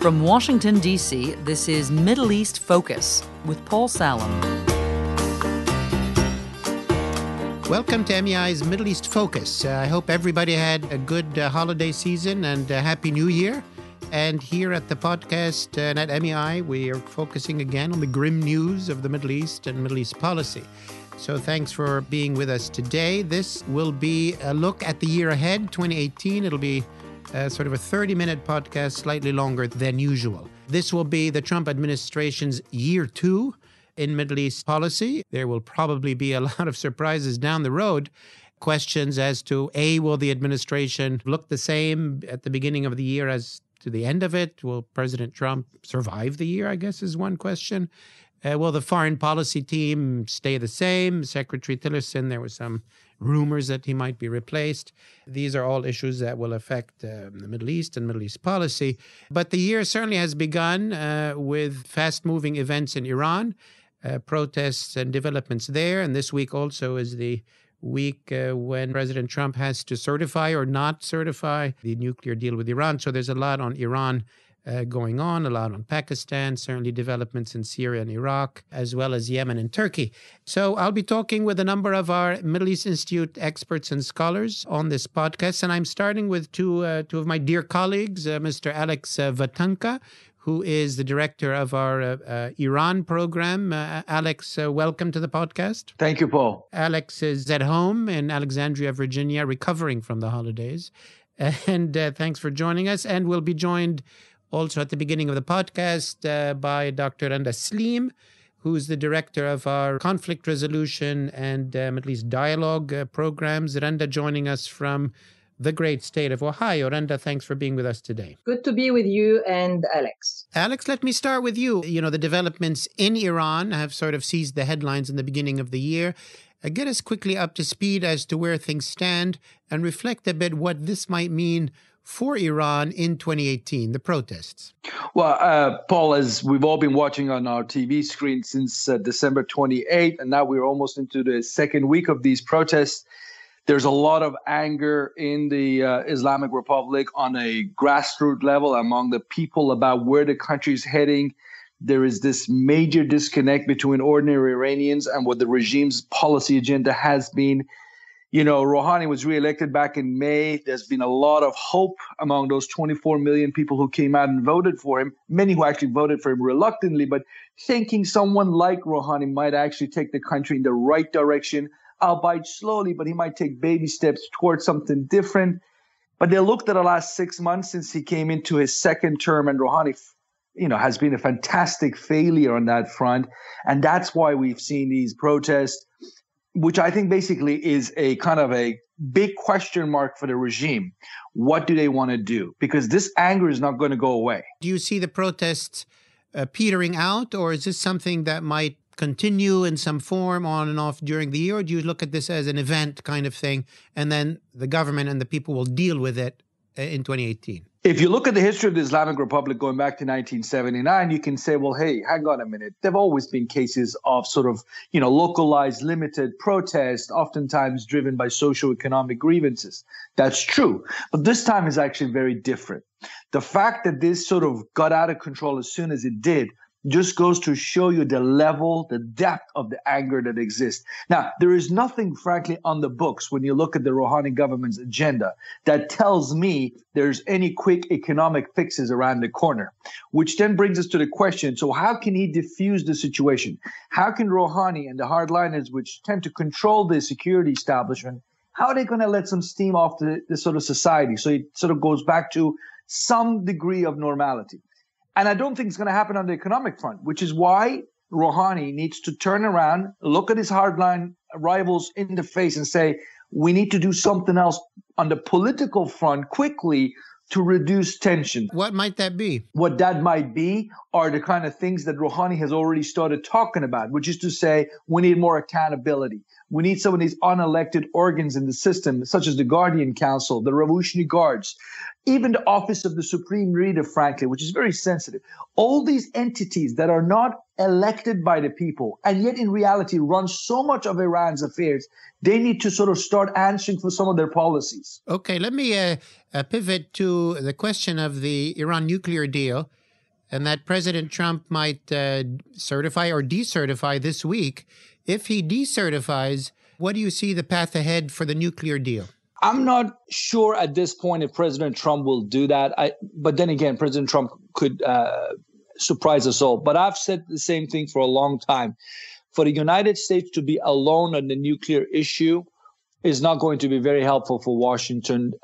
From Washington, D.C., this is Middle East Focus with Paul Salem. Welcome to MEI's Middle East Focus. I hope everybody had a good holiday season and a Happy New Year. And here at the podcast and at MEI, we are focusing again on the grim news of the Middle East and Middle East policy. So thanks for being with us today. This will be a look at the year ahead, 2018. It'll be sort of a 30-minute podcast, slightly longer than usual. This will be the Trump administration's year 2 in Middle East policy. There will probably be a lot of surprises down the road. Questions as to, A, will the administration look the same at the beginning of the year as to the end of it? Will President Trump survive the year, I guess, is one question. Will the foreign policy team stay the same? Secretary Tillerson, there was some rumors that he might be replaced. These are all issues that will affect the Middle East and Middle East policy. But the year certainly has begun with fast-moving events in Iran, protests and developments there. And this week also is the week when President Trump has to certify or not certify the nuclear deal with Iran. So there's a lot on Iran going on, a lot on Pakistan, certainly developments in Syria and Iraq, as well as Yemen and Turkey. So I'll be talking with a number of our Middle East Institute experts and scholars on this podcast. And I'm starting with two of my dear colleagues, Mr. Alex Vatanka, who is the director of our Iran program. Alex, welcome to the podcast. Thank you, Paul. Alex is at home in Alexandria, Virginia, recovering from the holidays. And thanks for joining us. And we'll be joined also at the beginning of the podcast by Dr. Randa Slim, who's the director of our conflict resolution and Middle East dialogue programs. Randa joining us from the great state of Ohio. Randa, thanks for being with us today. Good to be with you and Alex. Alex, let me start with you. You know, the developments in Iran have sort of seized the headlines in the beginning of the year. Get us quickly up to speed as to where things stand and reflect a bit what this might mean for Iran in 2018, the protests. Well, Paul, as we've all been watching on our TV screen since December 28th, and now we're almost into the second week of these protests, there's a lot of anger in the Islamic Republic on a grassroots level among the people about where the country's heading. There is this major disconnect between ordinary Iranians and what the regime's policy agenda has been. You know, Rouhani was reelected back in May. There's been a lot of hope among those 24 million people who came out and voted for him, many who actually voted for him reluctantly, but thinking someone like Rouhani might actually take the country in the right direction, albeit slowly, but he might take baby steps towards something different. But they looked at the last 6 months since he came into his second term, and Rouhani, you know, has been a fantastic failure on that front. And that's why we've seen these protests, which I think basically is a kind of a big question mark for the regime. What do they want to do? Because this anger is not going to go away. Do you see the protests petering out, or is this something that might continue in some form on and off during the year? Or do you look at this as an event kind of thing, and then the government and the people will deal with it in 2018? If you look at the history of the Islamic Republic going back to 1979, you can say, well, hey, hang on a minute. There have always been cases of sort of, you know, localized, limited protest, oftentimes driven by socioeconomic grievances. That's true. But this time is actually very different. The fact that this sort of got out of control as soon as it did just goes to show you the level, the depth of the anger that exists. Now, there is nothing, frankly, on the books when you look at the Rouhani government's agenda that tells me there's any quick economic fixes around the corner, which then brings us to the question, so how can he diffuse the situation? How can Rouhani and the hardliners, which tend to control the security establishment, how are they going to let some steam off the sort of society? So it sort of goes back to some degree of normality. And I don't think it's going to happen on the economic front, which is why Rouhani needs to turn around, look at his hardline rivals in the face and say, we need to do something else on the political front quickly to reduce tension. What might that be? What that might be are the kind of things that Rouhani has already started talking about, which is to say we need more accountability. We need some of these unelected organs in the system, such as the Guardian Council, the Revolutionary Guards, even the Office of the Supreme Leader, frankly, which is very sensitive. All these entities that are not elected by the people and yet in reality run so much of Iran's affairs, they need to sort of start answering for some of their policies. Okay, let me pivot to the question of the Iran nuclear deal. and that President Trump might certify or decertify this week. If he decertifies, what do you see the path ahead for the nuclear deal? I'm not sure at this point if President Trump will do that. But then again, President Trump could surprise us all. But I've said the same thing for a long time. For the United States to be alone on the nuclear issue is not going to be very helpful for Washington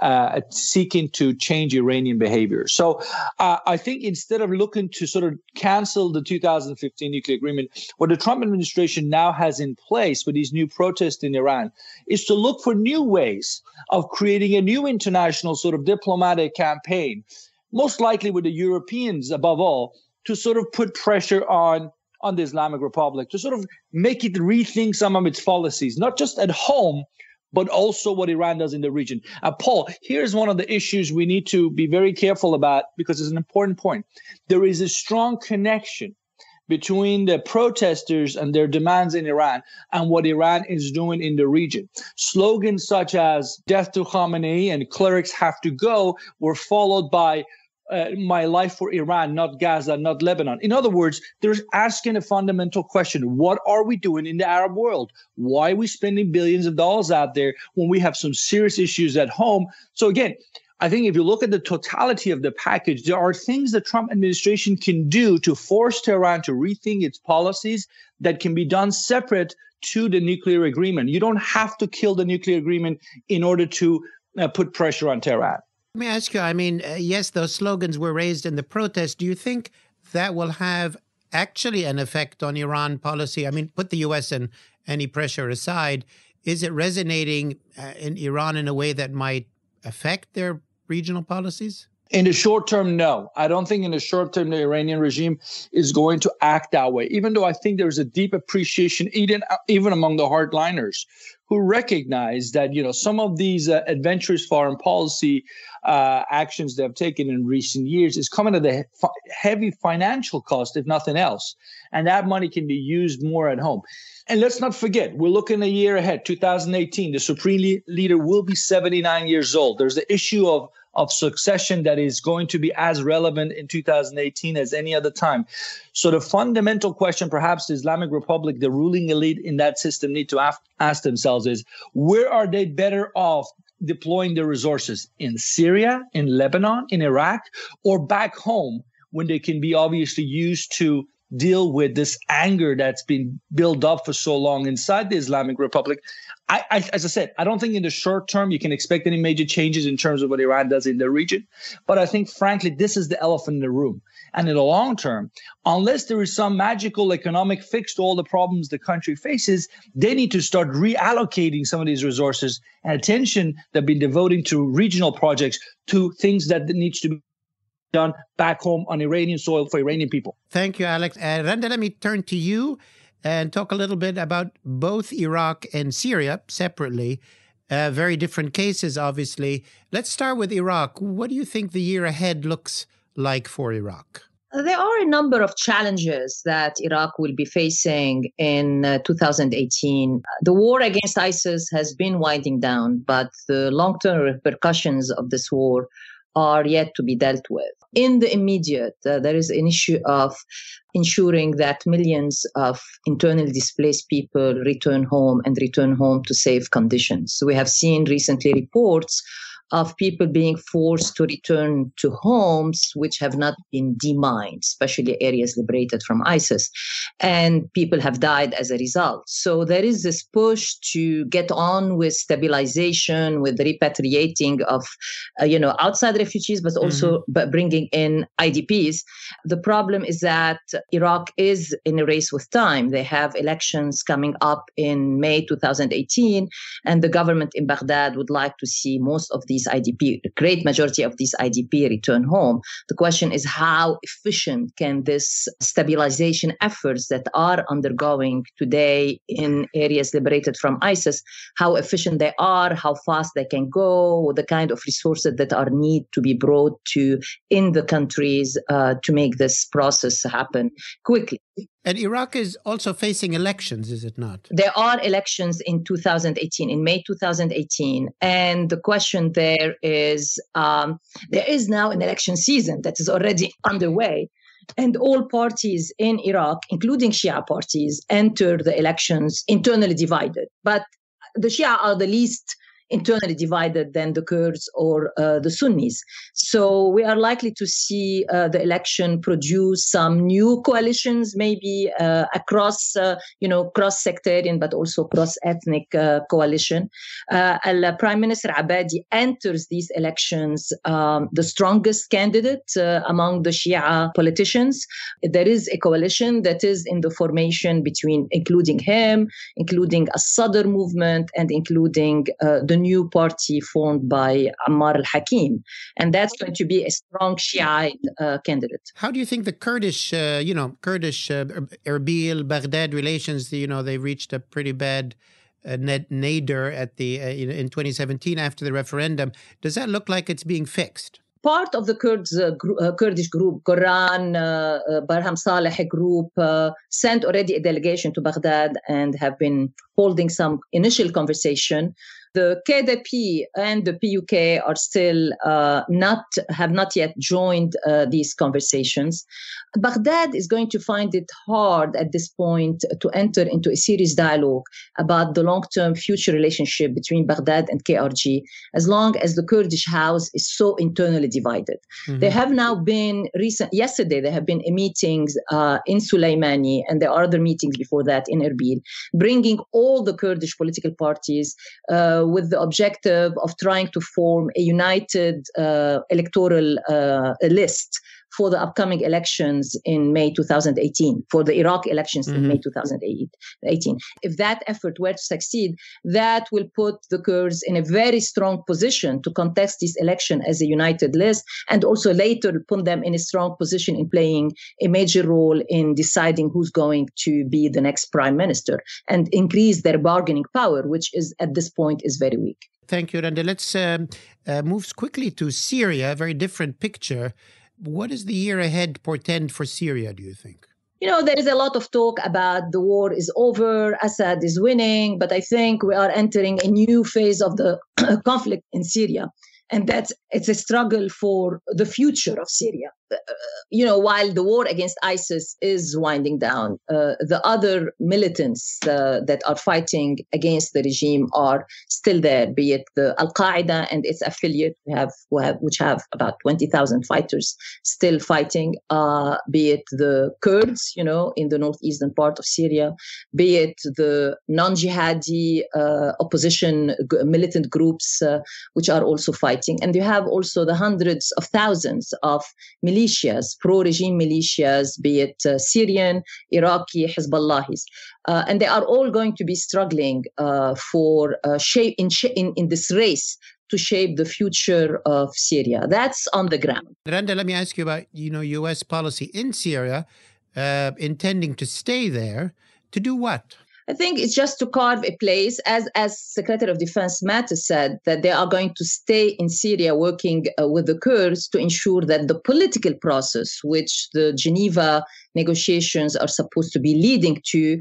seeking to change Iranian behavior. So I think instead of looking to sort of cancel the 2015 nuclear agreement, what the Trump administration now has in place with these new protests in Iran is to look for new ways of creating a new international sort of diplomatic campaign, most likely with the Europeans above all, to sort of put pressure on the Islamic Republic, to sort of make it rethink some of its policies, not just at home, but also what Iran does in the region. Paul, here's one of the issues we need to be very careful about because it's an important point. There is a strong connection between the protesters and their demands in Iran and what Iran is doing in the region. Slogans such as "Death to Khamenei" and "Clerics have to go" were followed by "My life for Iran, not Gaza, not Lebanon." In other words, they're asking a fundamental question. What are we doing in the Arab world? Why are we spending billions of dollars out there when we have some serious issues at home? So again, I think if you look at the totality of the package, there are things the Trump administration can do to force Tehran to rethink its policies that can be done separate to the nuclear agreement. You don't have to kill the nuclear agreement in order to put pressure on Tehran. Let me ask you, yes, those slogans were raised in the protest. Do you think that will have actually an effect on Iran policy? Put the U.S. and any pressure aside. Is it resonating in Iran in a way that might affect their regional policies? In the short term, no. I don't think in the short term the Iranian regime is going to act that way, even though I think there's a deep appreciation even among the hardliners who recognize that, some of these adventurous foreign policy actions they have taken in recent years is coming at a heavy financial cost, if nothing else. And that money can be used more at home. And let's not forget, we're looking a year ahead, 2018. The Supreme Leader will be 79 years old. There's the issue of succession that is going to be as relevant in 2018 as any other time. So the fundamental question perhaps the Islamic Republic, the ruling elite in that system need to ask themselves is, where are they better off deploying their resources? In Syria, in Lebanon, in Iraq, or back home when they can be obviously used to deal with this anger that's been built up for so long inside the Islamic Republic? As I said, I don't think in the short term you can expect any major changes in terms of what Iran does in the region. But I think, frankly, this is the elephant in the room. And in the long term, unless there is some magical economic fix to all the problems the country faces, they need to start reallocating some of these resources and attention they've been devoting to regional projects to things that needs to be done back home on Iranian soil for Iranian people. Thank you, Alex. Randa, let me turn to you and talk a little bit about both Iraq and Syria separately. Very different cases, obviously. Let's start with Iraq. What do you think the year ahead looks like for Iraq? There are a number of challenges that Iraq will be facing in 2018. The war against ISIS has been winding down, but the long-term repercussions of this war are yet to be dealt with. In the immediate, there is an issue of ensuring that millions of internally displaced people return home and return home to safe conditions. So we have seen recently reports of people being forced to return to homes which have not been demined, especially areas liberated from ISIS. And people have died as a result. So there is this push to get on with stabilization, with repatriating of, outside refugees, but also bringing in IDPs. The problem is that Iraq is in a race with time. They have elections coming up in May 2018, and the government in Baghdad would like to see most of these IDP, the great majority of these IDP return home. The question is, how efficient can this stabilization efforts that are undergoing today in areas liberated from ISIS, how efficient they are, how fast they can go, the kind of resources that are need to be brought to in the countries to make this process happen quickly. And Iraq is also facing elections, is it not? There are elections in 2018, in May 2018. And the question there is now an election season that is already underway. And all parties in Iraq, including Shia parties, enter the elections internally divided. But the Shia are the least internally divided than the Kurds or the Sunnis. So we are likely to see the election produce some new coalitions, maybe across, cross-sectarian, but also cross-ethnic coalition. Prime Minister Abadi enters these elections the strongest candidate among the Shia politicians. There is a coalition that is in the formation including him, including a Sadr movement, and including the new party formed by Ammar al-Hakim. And that's going to be a strong Shiite candidate. How do you think the Kurdish Erbil-Baghdad relations, they reached a pretty bad nadir at in 2017 after the referendum. Does that look like it's being fixed? Part of the Kurdish group, Quran, Barham Saleh group, sent already a delegation to Baghdad and have been holding some initial conversation. The KDP and the PUK are still have not yet joined these conversations. Baghdad is going to find it hard at this point to enter into a serious dialogue about the long-term future relationship between Baghdad and KRG, as long as the Kurdish house is so internally divided. Mm-hmm. There have now been yesterday there have been meetings in Sulaimani, and there are other meetings before that in Erbil, bringing all the Kurdish political parties with the objective of trying to form a united electoral list for the upcoming elections in May 2018, for the Iraq elections in May 2018. If that effort were to succeed, that will put the Kurds in a very strong position to contest this election as a united list, and also later put them in a strong position in playing a major role in deciding who's going to be the next prime minister, and increase their bargaining power, which is at this point is very weak. Thank you, Randa. Let's move quickly to Syria, a very different picture. What does the year ahead portend for Syria, do you think? There is a lot of talk about the war is over, Assad is winning, but I think we are entering a new phase of the conflict in Syria. And it's a struggle for the future of Syria. While the war against ISIS is winding down, the other militants that are fighting against the regime are still there, be it the Al-Qaeda and its affiliate, which have about 20,000 fighters still fighting, be it the Kurds, in the northeastern part of Syria, be it the non-jihadi opposition militant groups, which are also fighting. And you have also the hundreds of thousands of militias, pro-regime militias, be it Syrian, Iraqi, Hezbollahis. And they are all going to be struggling for shape in this race to shape the future of Syria. That's on the ground. Randa, let me ask you about, U.S. policy in Syria, intending to stay there. To do what? I think it's just to carve a place, as Secretary of Defense Mattis said, that they are going to stay in Syria working with the Kurds to ensure that the political process, which the Geneva negotiations are supposed to be leading to,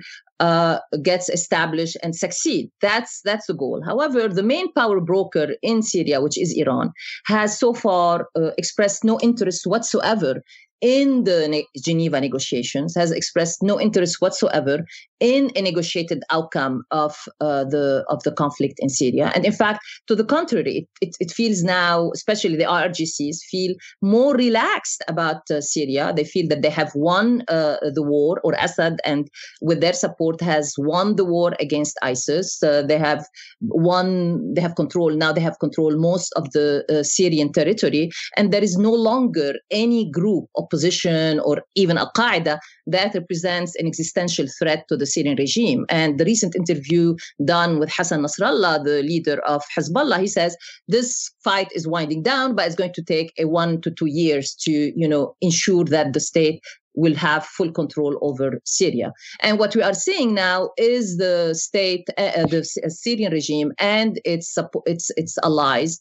gets established and succeed. That's the goal. However, the main power broker in Syria, which is Iran, has so far expressed no interest whatsoever in the Geneva negotiations, has expressed no interest whatsoever in a negotiated outcome of the conflict in Syria. And in fact, to the contrary, it feels now, especially the IRGCs, feel more relaxed about Syria. They feel that they have won the war, or Assad, and with their support, has won the war against ISIS. They have control most of the Syrian territory, and there is no longer any group, opposition, or even Al-Qaeda that represents an existential threat to the Syrian regime. And the recent interview done with Hassan Nasrallah, the leader of Hezbollah, he says this fight is winding down, but it's going to take 1 to 2 years to, ensure that the state will have full control over Syria. And what we are seeing now is the state, the Syrian regime and its allies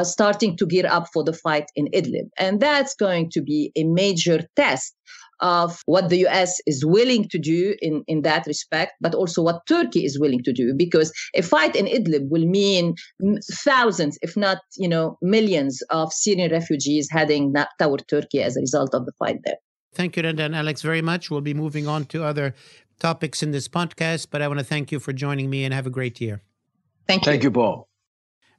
starting to gear up for the fight in Idlib. And that's going to be a major test of what the U.S. is willing to do in that respect, but also what Turkey is willing to do, because a fight in Idlib will mean thousands, if not, millions of Syrian refugees heading toward Turkey as a result of the fight there. Thank you, Randa and Alex, very much. We'll be moving on to other topics in this podcast, but I want to thank you for joining me and have a great year. Thank you. Thank you, Paul.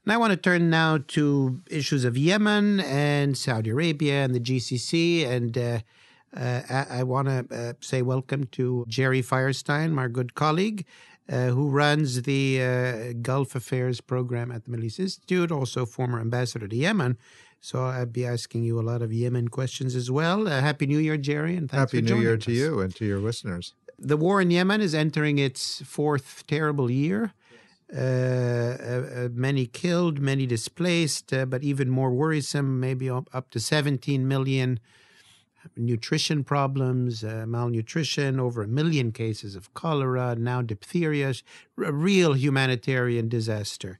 And I want to turn now to issues of Yemen and Saudi Arabia and the GCC. And I want to say welcome to Gerald Feierstein, my good colleague, who runs the Gulf Affairs program at the Middle East Institute, also former ambassador to Yemen. So I'll be asking you a lot of Yemen questions as well. Happy New Year, Jerry, and thanks for joining us. Happy New Year to you and to your listeners. The war in Yemen is entering its fourth terrible year. Many killed, many displaced, but even more worrisome, maybe up to 17 million nutrition problems, malnutrition, over 1 million cases of cholera, now diphtheria, a real humanitarian disaster.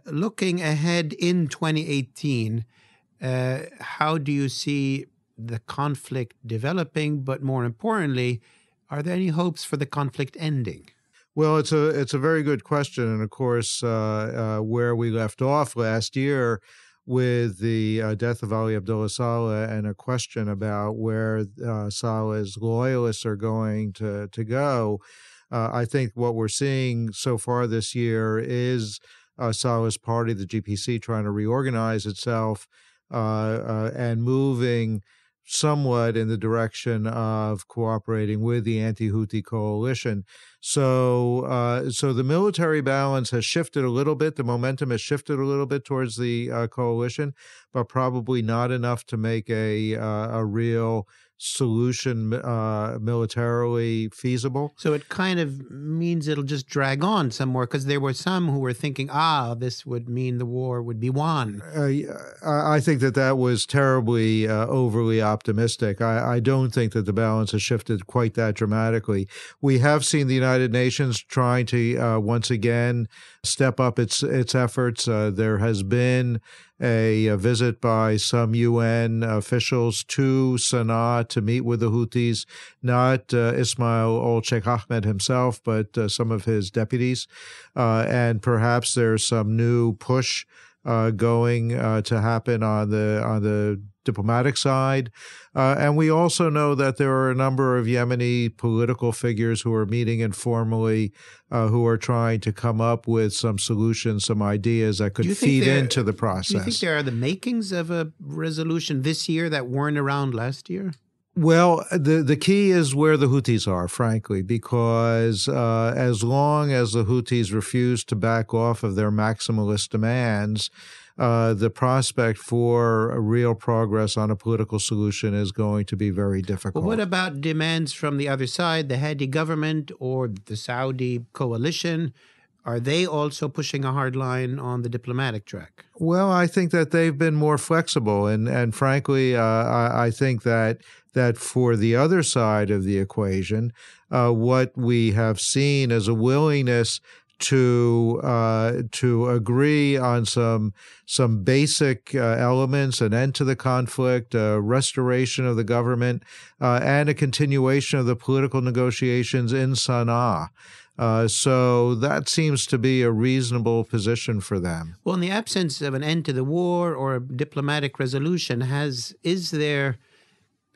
Looking ahead in 2018, how do you see the conflict developing? But more importantly, are there any hopes for the conflict ending? Well, it's a very good question. And of course, where we left off last year with the death of Ali Abdullah Saleh and a question about where Saleh's loyalists are going to go, I think what we're seeing so far this year is Saleh's party, the GPC, trying to reorganize itself and moving somewhat in the direction of cooperating with the anti-Houthi coalition. So the military balance has shifted a little bit. The momentum has shifted a little bit towards the coalition, but probably not enough to make a real solution militarily feasible. So it kind of means it'll just drag on some more, because there were some who were thinking, this would mean the war would be won. I think that was terribly overly optimistic. I don't think that the balance has shifted quite that dramatically. We have seen the United Nations trying to once again step up its efforts. There has been a visit by some UN officials to Sana'a to meet with the Houthis, not Ismail ul-Sheikh Ahmed himself, but some of his deputies. And perhaps there's some new push going to happen on the diplomatic side. And we also know that there are a number of Yemeni political figures who are meeting informally, who are trying to come up with some solutions, some ideas that could feed into the process. Do you think there are the makings of a resolution this year that weren't around last year? Well, the key is where the Houthis are, frankly, because as long as the Houthis refuse to back off of their maximalist demands, the prospect for a real progress on a political solution is going to be very difficult. Well, what about demands from the other side, the Hadi government or the Saudi coalition? Are they also pushing a hard line on the diplomatic track? Well, I think that they've been more flexible. And frankly, I think that for the other side of the equation, what we have seen is a willingness to agree on some basic elements, an end to the conflict, restoration of the government, and a continuation of the political negotiations in Sana'a. So that seems to be a reasonable position for them. Well, in the absence of an end to the war or a diplomatic resolution, is there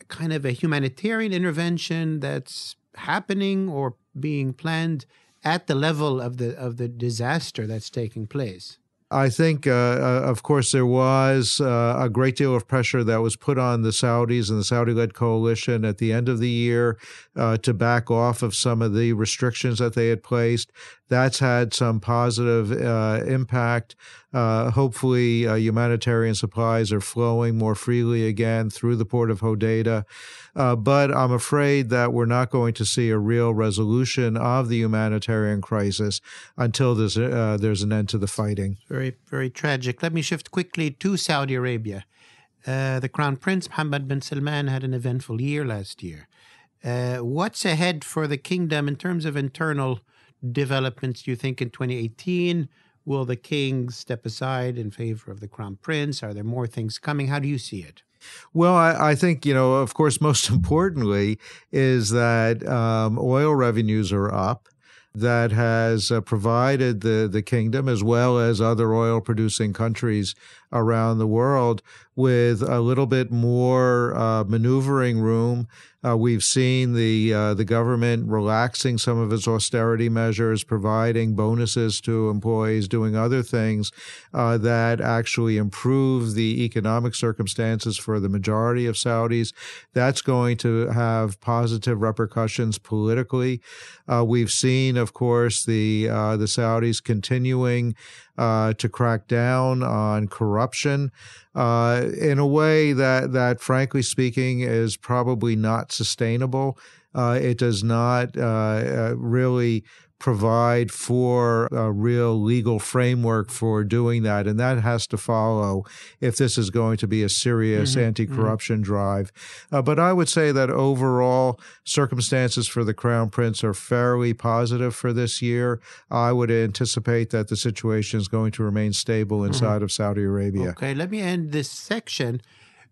kind of a humanitarian intervention that's happening or being planned at the level of the disaster that's taking place? I think, of course, there was a great deal of pressure that was put on the Saudis and the Saudi-led coalition at the end of the year to back off of some of the restrictions that they had placed. That's had some positive impact. Hopefully, humanitarian supplies are flowing more freely again through the port of Hodeidah. But I'm afraid that we're not going to see a real resolution of the humanitarian crisis until there's an end to the fighting. Very, very tragic. Let me shift quickly to Saudi Arabia. The Crown Prince, Mohammed bin Salman, had an eventful year last year. What's ahead for the kingdom in terms of internal developments, do you think, in 2018? Will the king step aside in favor of the Crown Prince? Are there more things coming? How do you see it? Well, I think, of course, most importantly is that oil revenues are up. That has provided the kingdom, as well as other oil-producing countries, around the world with a little bit more maneuvering room. We've seen the government relaxing some of its austerity measures, providing bonuses to employees, doing other things that actually improve the economic circumstances for the majority of Saudis. That's going to have positive repercussions politically. We've seen, of course, the Saudis continuing to crack down on corruption in a way that, frankly speaking, is probably not sustainable. It does not really provide for a real legal framework for doing that, and that has to follow if this is going to be a serious anti-corruption drive. But I would say that overall, circumstances for the Crown Prince are fairly positive for this year. I would anticipate that the situation is going to remain stable inside of Saudi Arabia. Okay, let me end this section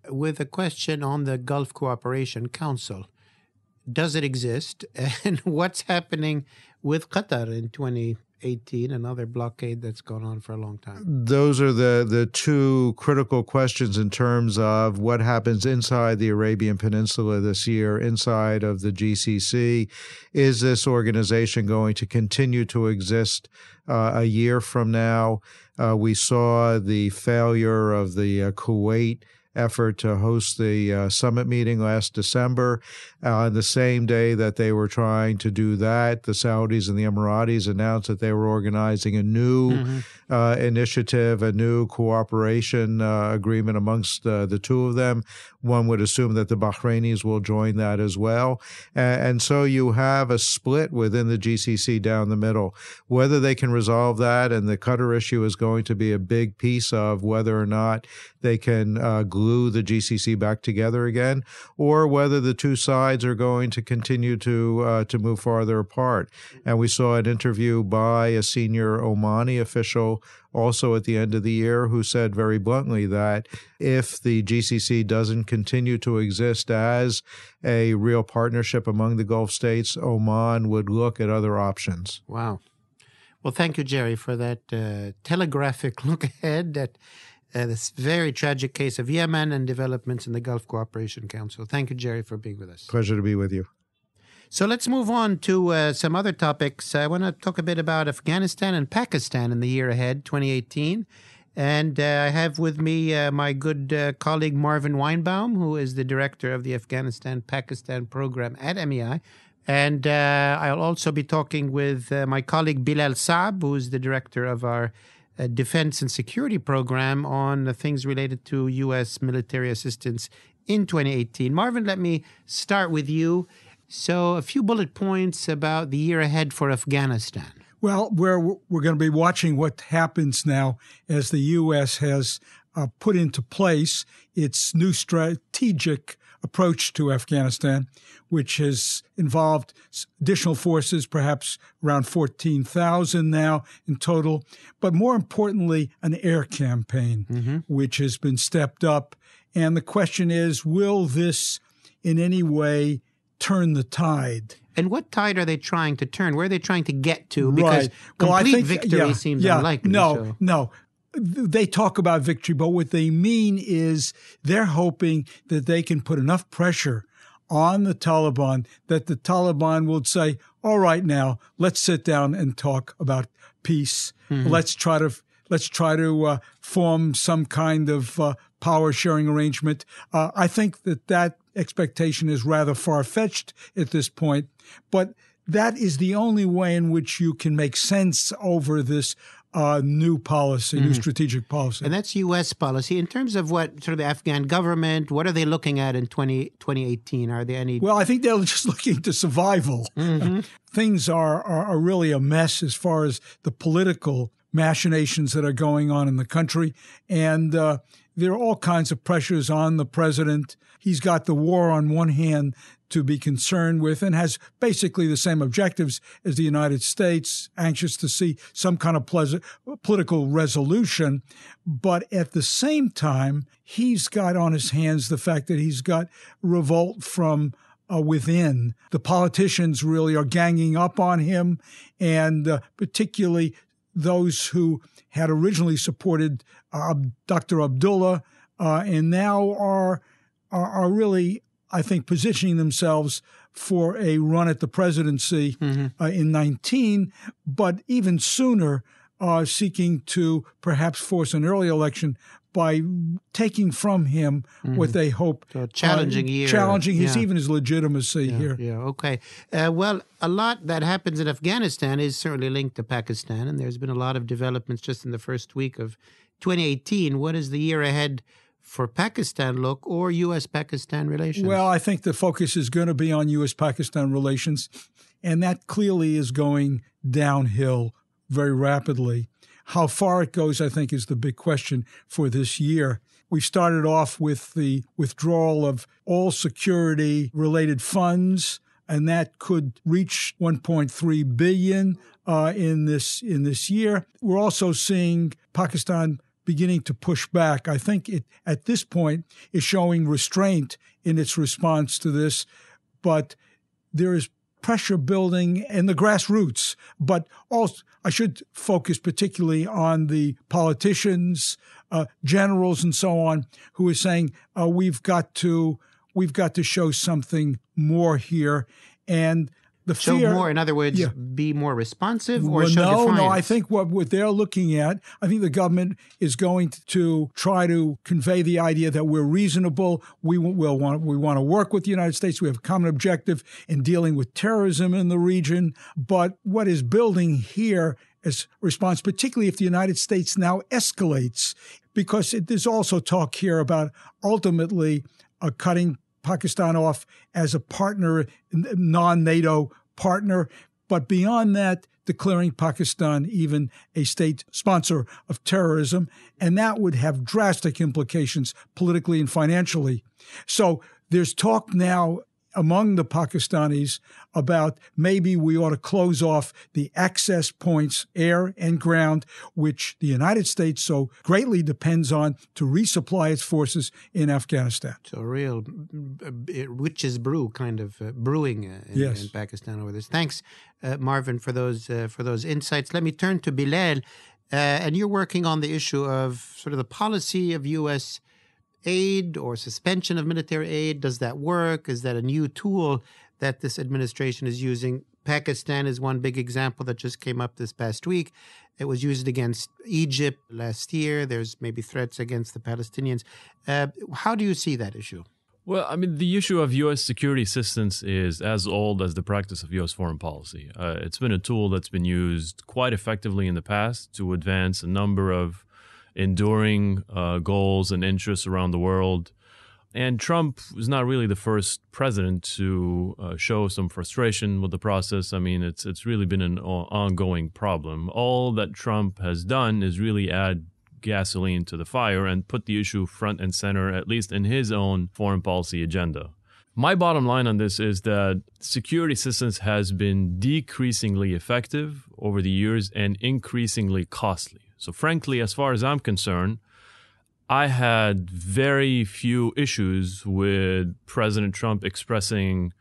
with a question on the Gulf Cooperation Council. Does it exist? And what's happening with Qatar in 2018, another blockade that's gone on for a long time? Those are the two critical questions in terms of what happens inside the Arabian Peninsula this year, inside of the GCC. Is this organization going to continue to exist a year from now? We saw the failure of the Kuwait effort to host the summit meeting last December. On the same day that they were trying to do that, the Saudis and the Emiratis announced that they were organizing a new initiative, a new cooperation agreement amongst the two of them. One would assume that the Bahrainis will join that as well. And so you have a split within the GCC down the middle. Whether they can resolve that, and the Qatar issue is going to be a big piece of whether or not they can glue the GCC back together again, or whether the two sides are going to continue to move farther apart. And we saw an interview by a senior Omani official also at the end of the year who said very bluntly that if the GCC doesn't continue to exist as a real partnership among the Gulf states, Oman would look at other options. Wow. Well, thank you, Jerry, for that telegraphic look ahead at this very tragic case of Yemen and developments in the Gulf Cooperation Council. Thank you, Jerry, for being with us. Pleasure to be with you. So let's move on to some other topics. I want to talk a bit about Afghanistan and Pakistan in the year ahead, 2018. And I have with me my good colleague Marvin Weinbaum, who is the director of the Afghanistan-Pakistan program at MEI. And I'll also be talking with my colleague Bilal Saab, who is the director of our defense and security program on things related to U.S. military assistance in 2018. Marvin, let me start with you. So a few bullet points about the year ahead for Afghanistan. Well, we're going to be watching what happens now as the U.S. has put into place its new strategic approach to Afghanistan, which has involved additional forces, perhaps around 14,000 now in total, but more importantly, an air campaign, which has been stepped up. And the question is, will this in any way turn the tide? And what tide are they trying to turn? Where are they trying to get to? Because Right. Well, I complete think, victory seems unlikely. No. They talk about victory, but what they mean is they're hoping that they can put enough pressure on the Taliban that the Taliban will say, all right, now let's sit down and talk about peace. Let's try to form some kind of power sharing arrangement. I think that expectation is rather far-fetched at this point, but that is the only way in which you can make sense over this new policy, new strategic policy. And that's U.S. policy. In terms of what sort of the Afghan government, what are they looking at in 2018? Are there any? Well, I think they're just looking to survival. Things are really a mess as far as the political machinations that are going on in the country. And there are all kinds of pressures on the president. He's got the war on one hand to be concerned with and has basically the same objectives as the United States, anxious to see some kind of political resolution. But at the same time, he's got on his hands the fact that he's got revolt from within. The politicians really are ganging up on him, and particularly those who had originally supported Dr. Abdullah and now are really, I think, positioning themselves for a run at the presidency in 19, but even sooner seeking to perhaps force an early election by taking from him what they hope. So challenging even his legitimacy here. Yeah, okay. Well, a lot that happens in Afghanistan is certainly linked to Pakistan, and there's been a lot of developments just in the first week of 2018. What does the year ahead for Pakistan look, or U.S.-Pakistan relations? Well, I think the focus is going to be on U.S.-Pakistan relations, and that clearly is going downhill very rapidly. How far it goes, I think, is the big question for this year. We started off with the withdrawal of all security-related funds, and that could reach $1.3 billion in this year. We're also seeing Pakistan beginning to push back. I think it, at this point, is showing restraint in its response to this, but there is pressure building in the grassroots. But also, I should focus particularly on the politicians, generals, and so on, who are saying we've got to show something more here, and the show fear, more. In other words, be more responsive, or show defiance? No. I think what they're looking at, I think the government is going to try to convey the idea that we're reasonable. We want to work with the United States. We have a common objective in dealing with terrorism in the region. But what is building here is response, particularly if the United States now escalates, because there's also talk here about ultimately cutting Pakistan off as a partner, non-NATO partner, but beyond that, declaring Pakistan even a state sponsor of terrorism, and that would have drastic implications politically and financially. So there's talk now among the Pakistanis about maybe we ought to close off the access points, air and ground, which the United States so greatly depends on to resupply its forces in Afghanistan. So real witch's brew kind of brewing in Pakistan over this. Thanks, Marvin, for those insights. Let me turn to Bilal, and you're working on the issue of sort of the policy of U.S. aid or suspension of military aid. Does that work? Is that a new tool that this administration is using? Pakistan is one big example that just came up this past week. It was used against Egypt last year. There's maybe threats against the Palestinians. How do you see that issue? Well, I mean, the issue of U.S. security assistance is as old as the practice of U.S. foreign policy. It's been a tool that's been used quite effectively in the past to advance a number of enduring goals and interests around the world. And Trump was not really the first president to show some frustration with the process. I mean, it's really been an ongoing problem. All that Trump has done is really add gasoline to the fire and put the issue front and center, at least in his own foreign policy agenda. My bottom line on this is that security assistance has been decreasingly effective over the years and increasingly costly. So frankly, as far as I'm concerned, I had very few issues with President Trump expressing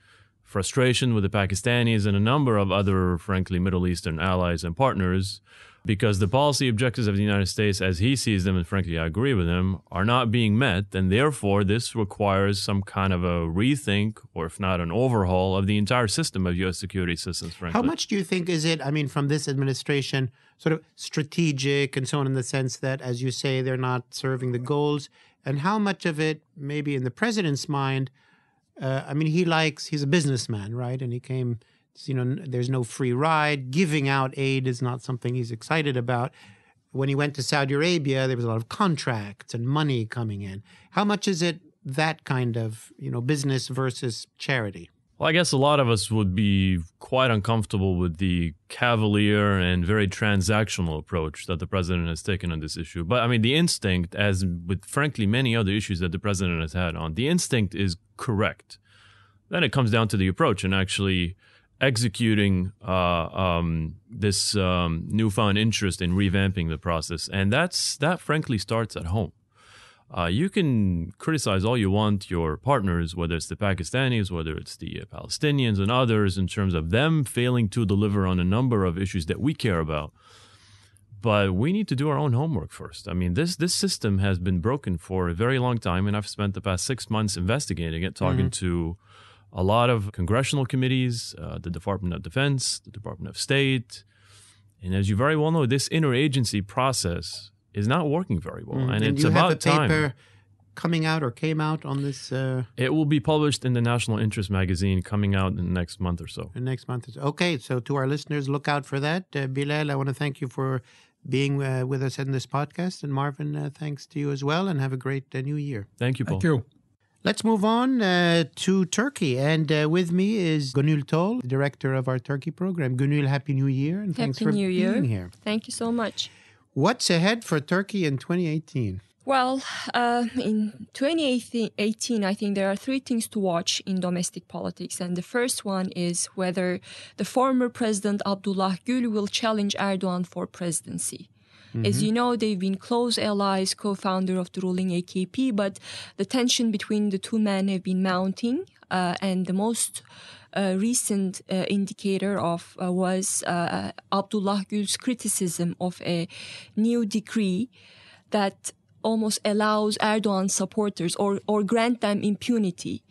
frustration with the Pakistanis and a number of other, frankly, Middle Eastern allies and partners, because the policy objectives of the United States, as he sees them, and frankly, I agree with him, are not being met. And therefore, this requires some kind of a rethink, or if not an overhaul, of the entire system of U.S. security assistance, frankly. How much do you think is it, I mean, from this administration, sort of strategic and so on, in the sense that, as you say, they're not serving the goals? And how much of it, maybe in the president's mind, I mean, he's a businessman, right? And he came, there's no free ride. Giving out aid is not something he's excited about. When he went to Saudi Arabia, there was a lot of contracts and money coming in. How much is it that kind of, business versus charity? Well, I guess a lot of us would be quite uncomfortable with the cavalier and very transactional approach that the president has taken on this issue. But I mean, the instinct, as with frankly many other issues that the president has had on, the instinct is correct. Then it comes down to the approach and actually executing this newfound interest in revamping the process. And that frankly starts at home. You can criticize all you want your partners, whether it's the Pakistanis, whether it's the Palestinians and others, in terms of them failing to deliver on a number of issues that we care about. But we need to do our own homework first. I mean, this system has been broken for a very long time, and I've spent the past 6 months investigating it, talking to a lot of congressional committees, the Department of Defense, the Department of State. And as you very well know, this interagency process is not working very well. And it's about time. You have a paper coming out or came out on this? It will be published in the National Interest magazine coming out in the next month or so. Okay, so to our listeners, look out for that. Bilal, I want to thank you for being with us in this podcast. And Marvin, thanks to you as well. And have a great new year. Thank you, Paul. Thank you. Let's move on to Turkey. And with me is Gonul Tol, the director of our Turkey program. Gonul, Happy New Year. And thanks for being here. Thank you so much. What's ahead for Turkey in 2018? Well, in 2018, I think there are three things to watch in domestic politics. And the first one is whether the former president Abdullah Gül will challenge Erdogan for presidency. As you know, they've been close allies, co-founder of the ruling AKP, but the tension between the two men have been mounting. And the most recent indicator was Abdullah Gül's criticism of a new decree that almost allows Erdogan supporters or grant them impunity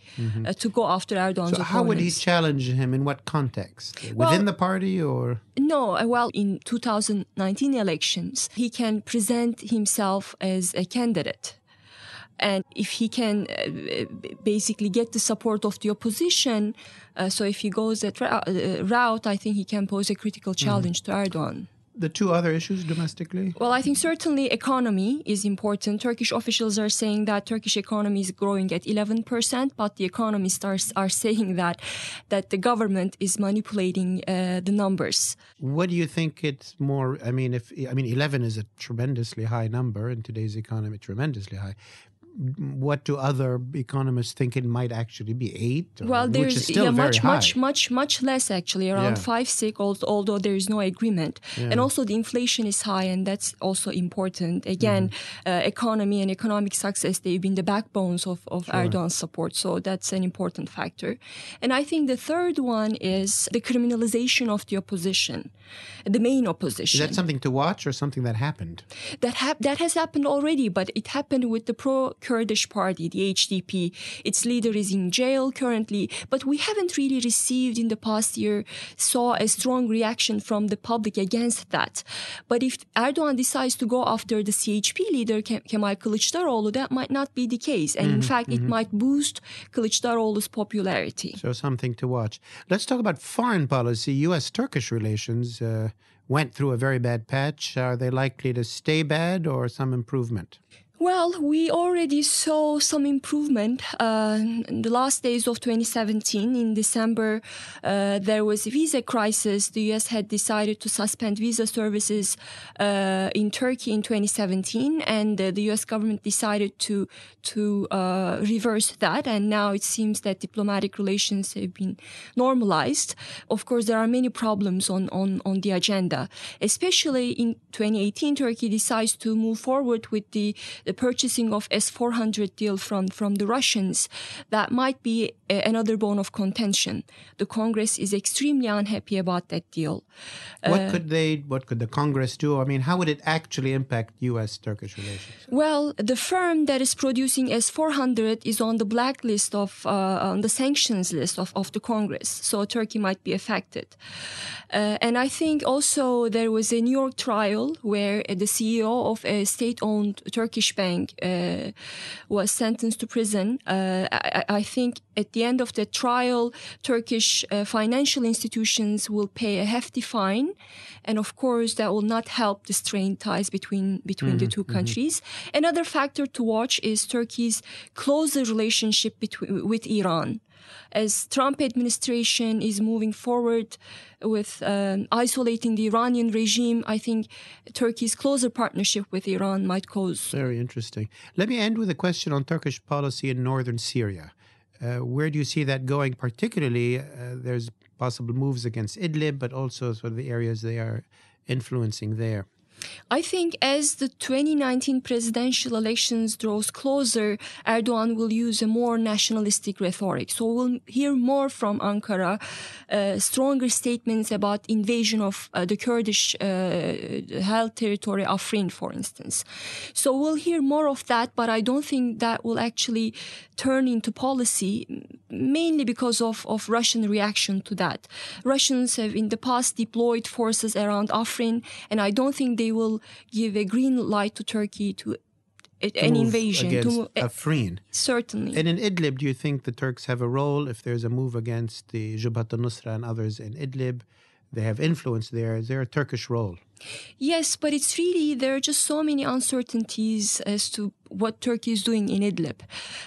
to go after Erdogan's opponents. So how would he challenge him? In what context? Within the party or? No, well, in 2019 elections, he can present himself as a candidate. And if he can basically get the support of the opposition, so if he goes that route, I think he can pose a critical challenge to Erdogan. The two other issues domestically? Well, I think certainly economy is important. Turkish officials are saying that Turkish economy is growing at 11%, but the economists are saying that the government is manipulating the numbers. What do you think it's more? I mean, 11 is a tremendously high number in today's economy, tremendously high. What do other economists think it might actually be? 8? Well, which is still very high. much less actually, around 5-6, although there is no agreement. Yeah. And also the inflation is high, and that's also important. Again, economy and economic success, they've been the backbones of Erdogan's support. So that's an important factor. And I think the third one is the criminalization of the opposition, the main opposition. Is that something to watch or something that happened? That has happened already, but it happened with the pro-Kurdish party, the HDP. Its leader is in jail currently, but we haven't really received in the past year, saw a strong reaction from the public against that. But if Erdogan decides to go after the CHP leader, Kemal Kılıçdaroğlu, that might not be the case. And in fact, it might boost Kılıçdaroğlu's popularity. So something to watch. Let's talk about foreign policy. U.S.-Turkish relations went through a very bad patch. Are they likely to stay bad or some improvement? Well, we already saw some improvement in the last days of 2017. In December, there was a visa crisis. The U.S. had decided to suspend visa services in Turkey in 2017, and the U.S. government decided to reverse that. And now it seems that diplomatic relations have been normalized. Of course, there are many problems on the agenda. Especially in 2018, Turkey decides to move forward with the purchasing of S-400 deal from the Russians. That might be another bone of contention. The Congress is extremely unhappy about that deal. What could the Congress do? I mean, how would it actually impact U.S.-Turkish relations? Well, the firm that is producing S-400 is on the blacklist on the sanctions list of the Congress. So Turkey might be affected. And I think also there was a New York trial where the CEO of a state-owned Turkish bank was sentenced to prison. I think at the end of the trial, Turkish financial institutions will pay a hefty fine. And of course, that will not help the strained ties between the two countries. Another factor to watch is Turkey's closer relationship with Iran. As Trump administration is moving forward with isolating the Iranian regime, I think Turkey's closer partnership with Iran might cause. Very interesting. Let me end with a question on Turkish policy in northern Syria. Where do you see that going? Particularly, there's possible moves against Idlib, but also sort of the areas they are influencing there. I think as the 2019 presidential elections draws closer, Erdogan will use a more nationalistic rhetoric. So we'll hear more from Ankara, stronger statements about invasion of the Kurdish held territory, Afrin, for instance. So we'll hear more of that, but I don't think that will actually turn into policy, mainly because of Russian reaction to that. Russians have in the past deployed forces around Afrin, and I don't think they will give a green light to Turkey to an invasion. Against Afrin. Certainly. And in Idlib, do you think the Turks have a role if there's a move against the Jabhat al-Nusra and others in Idlib? They have influence there. Is there a Turkish role? Yes, but it's really, there are just so many uncertainties as to what Turkey is doing in Idlib.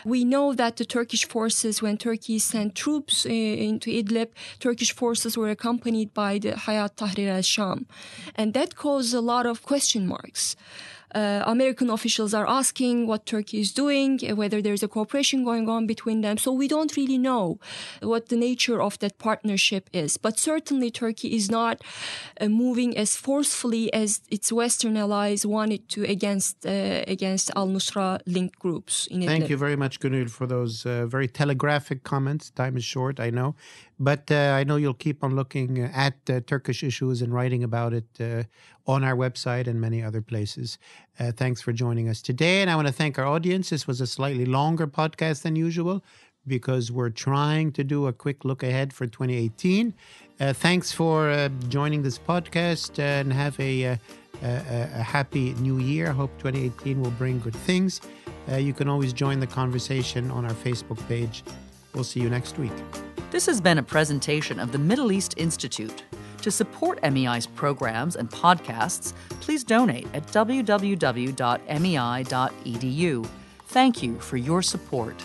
We know that the Turkish forces, when Turkey sent troops into Idlib, Turkish forces were accompanied by the Hayat Tahrir al-Sham. And that caused a lot of question marks. American officials are asking what Turkey is doing, whether there's a cooperation going on between them. So we don't really know what the nature of that partnership is. But certainly Turkey is not moving as forcefully as its Western allies wanted to against al-Nusra linked groups in Idlib. Thank you very much, Gonul, for those very telegraphic comments. Time is short, I know. But I know you'll keep on looking at Turkish issues and writing about it on our website and many other places. Thanks for joining us today. And I want to thank our audience. This was a slightly longer podcast than usual because we're trying to do a quick look ahead for 2018. Thanks for joining this podcast and have a happy new year. I hope 2018 will bring good things. You can always join the conversation on our Facebook page. We'll see you next week. This has been a presentation of the Middle East Institute. To support MEI's programs and podcasts, please donate at www.mei.edu. Thank you for your support.